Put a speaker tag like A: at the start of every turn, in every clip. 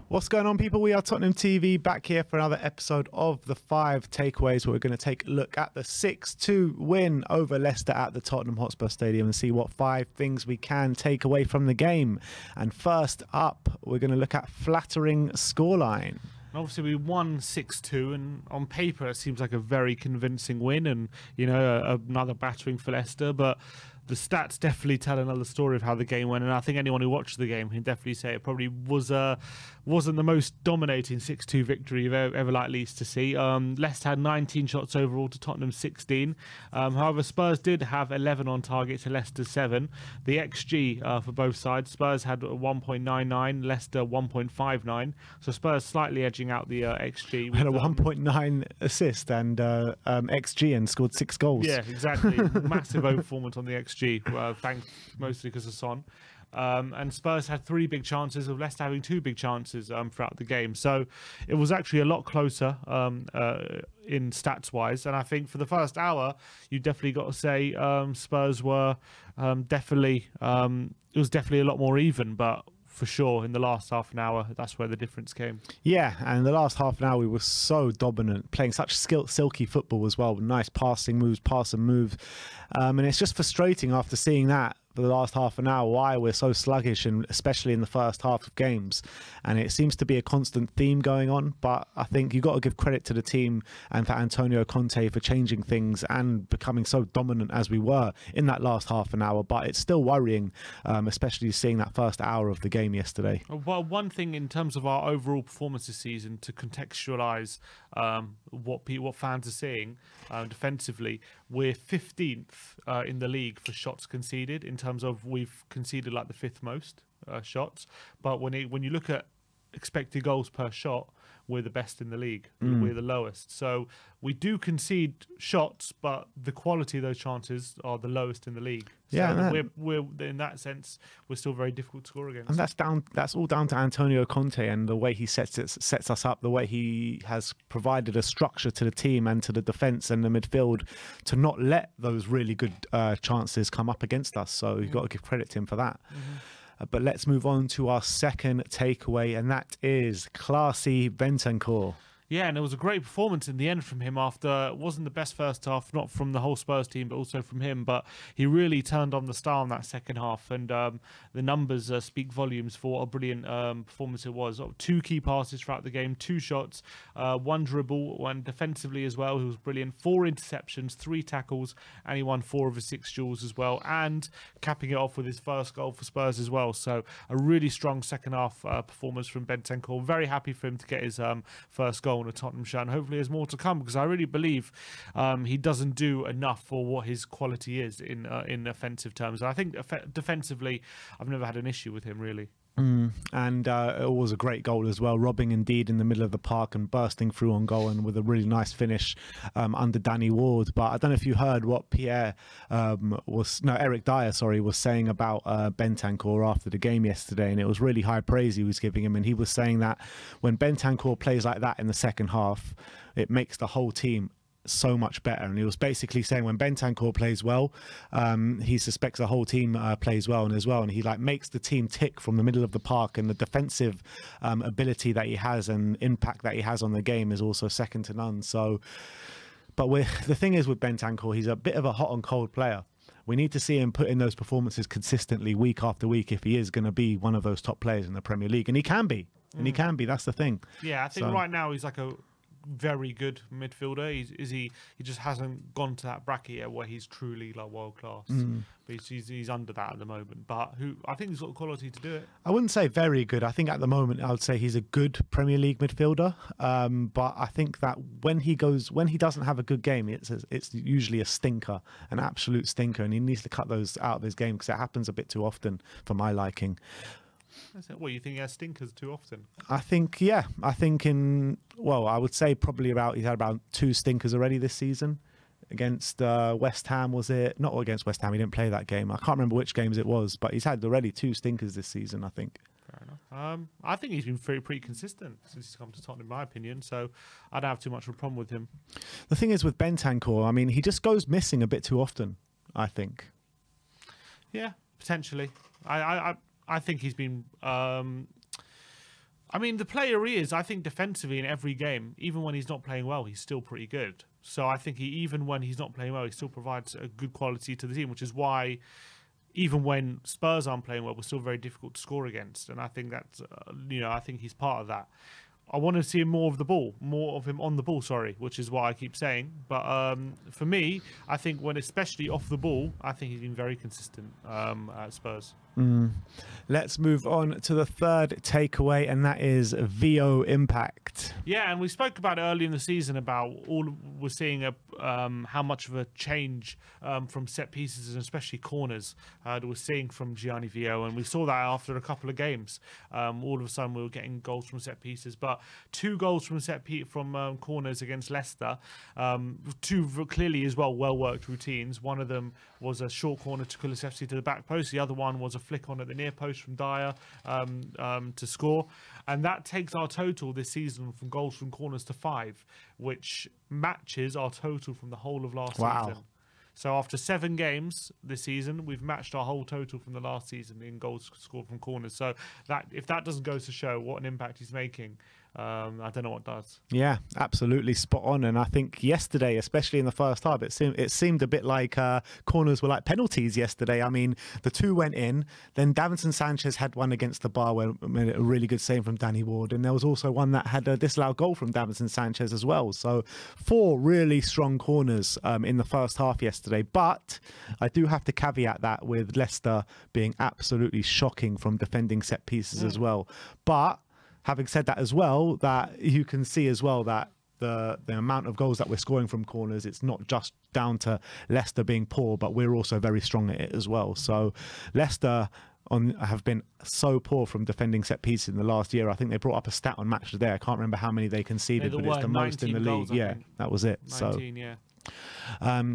A: What's going on, people? We are Tottenham TV, back here for another episode of the 5 takeaways, where we're going to take a look at the 6-2 win over Leicester at the Tottenham Hotspur Stadium and see what 5 things we can take away from the game. And first up, we're going to look at flattering scoreline.
B: Obviously, we won 6-2, and on paper, it seems like a very convincing win, and another battering for Leicester. But the stats definitely tell another story of how the game went, and I think anyone who watched the game can definitely say it probably wasn't the most dominating 6-2 victory you've ever likely to see. Leicester had 19 shots overall to Tottenham 16. However, Spurs did have 11 on target to Leicester 7. The XG for both sides, Spurs had 1.99, Leicester 1.59. So Spurs slightly edging out the XG.
A: We had a 1.9 assist and XG and scored 6 goals.
B: Yeah, exactly. Massive overperformance on the XG, thanks mostly because of Son. And Spurs had 3 big chances, with Leicester having 2 big chances throughout the game. So it was actually a lot closer in stats-wise. And I think for the first hour, you definitely got to say Spurs were definitely, it was definitely a lot more even, but for sure, in the last half an hour, that's where the difference came.
A: Yeah, and in the last half an hour, we were so dominant, playing such silky football as well, with nice passing moves, pass and move. And it's just frustrating after seeing that for the last half an hour, why we're so sluggish, and especially in the first half of games. And it seems to be a constant theme going on, but I think you've got to give credit to the team and for Antonio Conte for changing things and becoming so dominant as we were in that last half an hour. But it's still worrying, especially seeing that first hour of the game yesterday.
B: Well, one thing in terms of our overall performance this season, to contextualise what fans are seeing defensively, we're 15th in the league for shots conceded, in terms of we've conceded like the 5th most shots. But when you look at expected goals per shot, we're the best in the league. We're the lowest. So we do concede shots, but the quality of those chances are the lowest in the league. So
A: yeah,
B: we're in that sense, we're still very difficult to score against.
A: And that's all down to Antonio Conte and the way he sets us up, the way he has provided a structure to the team and to the defence and the midfield to not let those really good chances come up against us. So you've got to give credit to him for that. But let's move on to our second takeaway, and that is classy Bentancur.
B: Yeah, and it was a great performance in the end from him after it wasn't the best first half, not from the whole Spurs team, but also from him. But he really turned on the star in that second half, and the numbers speak volumes for what a brilliant performance it was. 2 key passes throughout the game, 2 shots, 1 dribble, 1 defensively as well. He was brilliant. 4 interceptions, 3 tackles, and he won 4 of his 6 duels as well, and capping it off with his first goal for Spurs as well. So a really strong second half performance from Bentancur. Very happy for him to get his first goal on a Tottenham shirt, and hopefully there's more to come, because I really believe he doesn't do enough for what his quality is in offensive terms. And I think defensively, I've never had an issue with him really.
A: And it was a great goal as well, robbing indeed in the middle of the park and bursting through on goal, and with a really nice finish under Danny Ward. But I don't know if you heard what Eric Dyer, was saying about Bentancur after the game yesterday, and it was really high praise he was giving him. And he was saying that when Bentancur plays like that in the second half, it makes the whole team so much better. And he was basically saying when Bentancur plays well, he suspects the whole team plays well, and he makes the team tick from the middle of the park, and the defensive ability that he has and impact that he has on the game is also second to none. So, but the thing is with Bentancur, he's a bit of a hot and cold player. We need to see him put in those performances consistently week after week if he is going to be one of those top players in the Premier League, and he can be. That's the thing.
B: Yeah, I think right now he's like a very good midfielder. He just hasn't gone to that bracket yet where he's truly like world class. But he's under that at the moment. But I think he's got the quality to do it.
A: I wouldn't say very good. I think at the moment I would say he's a good Premier League midfielder. But I think that when he doesn't have a good game, it's usually a stinker, an absolute stinker, and he needs to cut those out of his game, because it happens a bit too often for my liking.
B: What, you think he has stinkers too often?
A: I think, yeah. I think I would say probably he's had about 2 stinkers already this season. Against West Ham, was it? Not against West Ham, he didn't play that game. I can't remember which games it was, but he's had already 2 stinkers this season, I think.
B: Fair enough. I think he's been pretty consistent since he's come to Tottenham, in my opinion, so I don't have too much of a problem with him.
A: The thing is with Bentancur, I mean, he just goes missing a bit too often, I think.
B: Yeah, potentially. I think he's been I mean, the player he is, I think defensively in every game, even when he's not playing well, he's still pretty good. So I think even when he's not playing well, he still provides a good quality to the team, which is why even when Spurs aren't playing well, we're still very difficult to score against. And I think that's, I think he's part of that. I want to see more of him on the ball, sorry, which is what I keep saying. But for me, I think when especially off the ball, I think he's been very consistent at Spurs.
A: Let's move on to the third takeaway, and that is VO impact.
B: Yeah, and we spoke about it early in the season about we're seeing how much of a change from set pieces and especially corners that we're seeing from Gianni VO, and we saw that after a couple of games. All of a sudden, we were getting goals from set pieces, but 2 goals from from corners against Leicester. 2 clearly as well worked routines. One of them was a short corner to Kulusevski to the back post. The other one was a flick on at the near post from Dyer to score. And that takes our total this season from goals from corners to 5, which matches our total from the whole of last season. So after 7 games this season, we've matched our whole total from the last season in goals scored from corners. So that if that doesn't go to show what an impact he's making, I don't know what does.
A: Yeah, absolutely spot on. And I think yesterday, especially in the first half, it seemed a bit like corners were like penalties yesterday. I mean, the 2 went in. Then Davinson Sanchez had one against the bar where made a really good save from Danny Ward. And there was also one that had a disallowed goal from Davinson Sanchez as well. So 4 really strong corners in the first half yesterday. But I do have to caveat that with Leicester being absolutely shocking from defending set pieces as well. But having said that as well, that you can see as well that the amount of goals that we're scoring from corners, it's not just down to Leicester being poor, but we're also very strong at it as well. So Leicester have been so poor from defending set pieces in the last year. I think they brought up a stat on Match Today. I can't remember how many they conceded, but it's the most in the league. Yeah, that was it.
B: 19, yeah.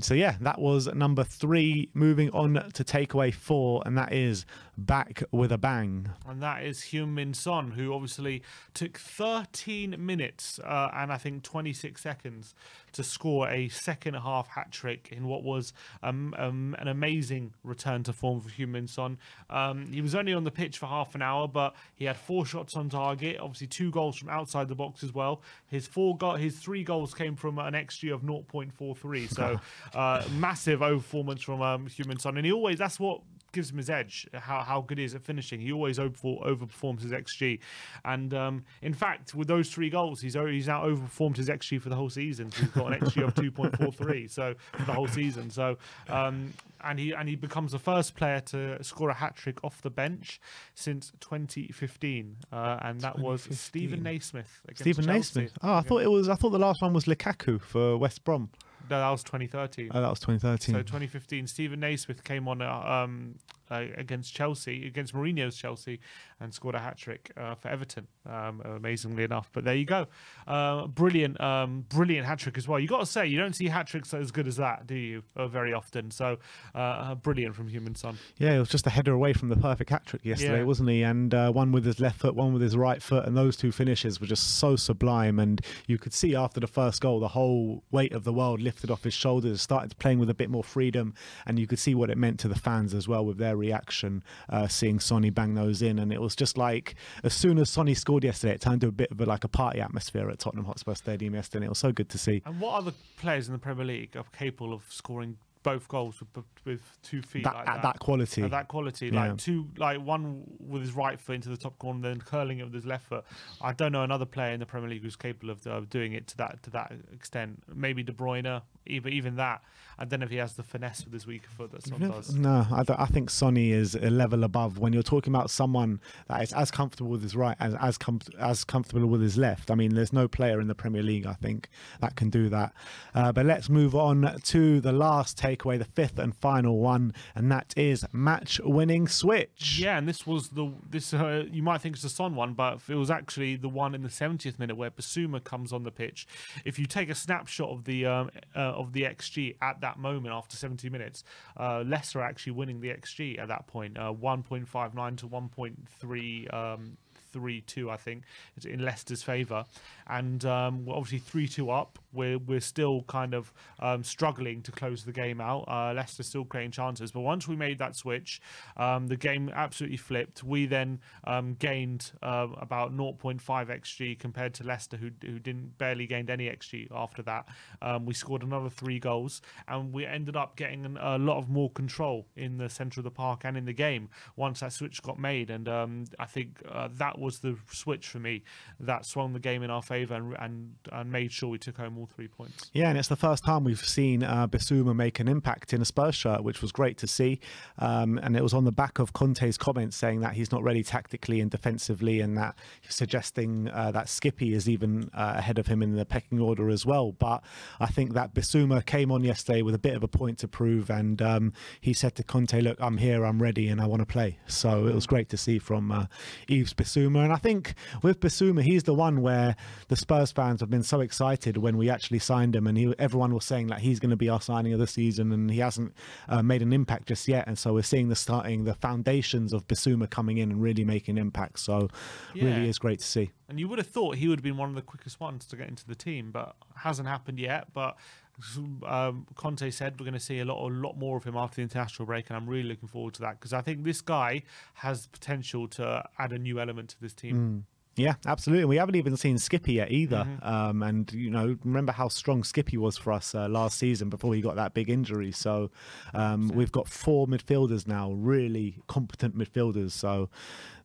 A: So yeah, that was number 3. Moving on to takeaway 4, and that is back with a bang.
B: And that is Heung-min Son, who obviously took 13 minutes and I think 26 seconds to score a second half hat-trick in what was an amazing return to form for Heung-min Son. He was only on the pitch for half an hour, but he had 4 shots on target, obviously 2 goals from outside the box as well. His 3 goals came from an XG of 0.43, so massive overperformance from Heung-min Son. And he always, that's what gives him his edge, how good he is at finishing. He always overperforms his XG. And in fact, with those 3 goals, he's now overperformed his XG for the whole season. So he's got an XG of 2.43 so for the whole season. So and he becomes the first player to score a hat-trick off the bench since 2015, and that was Stephen Naismith against Chelsea.
A: Naismith. Oh, I thought the last one was Lukaku for West Brom.
B: No, that was 2013.
A: Oh, that was 2013.
B: So 2015, Stephen Naismith came on against Chelsea, against Mourinho's Chelsea, and scored a hat-trick for Everton, amazingly enough. But there you go. Brilliant hat-trick as well. You got to say, you don't see hat-tricks as good as that, do you? Very often. So brilliant from Heung-min Son.
A: Yeah, it was just a header away from the perfect hat-trick yesterday, wasn't he? And one with his left foot, one with his right foot, and those 2 finishes were just so sublime. And you could see after the first goal, the whole weight of the world lifted off his shoulders, started playing with a bit more freedom, and you could see what it meant to the fans as well with their reaction, seeing Sonny bang those in. And it was just like, as soon as Sonny scored yesterday, it turned to a bit of a party atmosphere at Tottenham Hotspur Stadium yesterday, and it was so good to see.
B: And what other players in the Premier League are capable of scoring both goals with 2 feet like that?
A: At that quality.
B: At that quality.
A: Yeah.
B: One with his right foot into the top corner, then curling it with his left foot. I don't know another player in the Premier League who's capable of doing it to that extent. Maybe De Bruyne, even that. I don't know if he has the finesse with his weaker foot that Son does.
A: No, I think Sonny is a level above. When you're talking about someone that is as comfortable with his right as comfortable with his left, I mean, there's no player in the Premier League, I think, that can do that. But let's move on to the last takeaway, the 5th and final one, and that is match-winning switch.
B: Yeah, and this was you might think it's the Son one, but it was actually the one in the 70th minute where Basuma comes on the pitch. If you take a snapshot of the XG at that moment after 70 minutes, Leicester are actually winning the XG at that point, 1.59 to 1.332, I think, in Leicester's favour. And we're obviously 3-2 up. we're still kind of struggling to close the game out. Leicester still creating chances, but once we made that switch, the game absolutely flipped. We then gained about 0.5 xg compared to Leicester, who didn't barely gained any xg after that. We scored another 3 goals, and we ended up getting a lot of more control in the centre of the park and in the game once that switch got made. And I think that was the switch for me that swung the game in our favour and made sure we took home all 3 points.
A: Yeah, and it's the first time we've seen Bissouma make an impact in a Spurs shirt, which was great to see. And it was on the back of Conte's comments saying that he's not ready tactically and defensively, and that he's suggesting that Skippy is even ahead of him in the pecking order as well. But I think that Bissouma came on yesterday with a bit of a point to prove, and he said to Conte, look, I'm here, I'm ready, and I want to play. So it was great to see from Yves Bissouma. And I think with Bissouma, he's the one where the Spurs fans have been so excited when we actually signed him, and everyone was saying that he's going to be our signing of the season, and he hasn't made an impact just yet. And so we're seeing the foundations of Bissouma coming in and really making impact. So really is great to see.
B: And you would have thought he would have been one of the quickest ones to get into the team, but hasn't happened yet. But Conte said we're going to see a lot more of him after the international break, and I'm really looking forward to that, because I think this guy has potential to add a new element to this team.
A: Yeah, absolutely. We haven't even seen Skippy yet either. And, you know, remember how strong Skippy was for us last season before he got that big injury. So we've got 4 midfielders now, really competent midfielders. So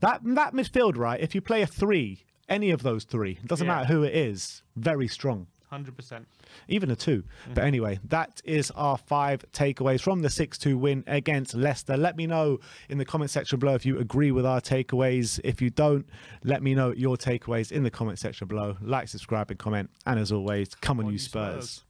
A: that midfield, right, if you play a 3, any of those 3, it doesn't matter who it is, very strong.
B: 100%.
A: Even a 2. But anyway, that is our 5 takeaways from the 6-2 win against Leicester. Let me know in the comment section below if you agree with our takeaways. If you don't, let me know your takeaways in the comment section below. Like, subscribe and comment. And as always, come on you Spurs.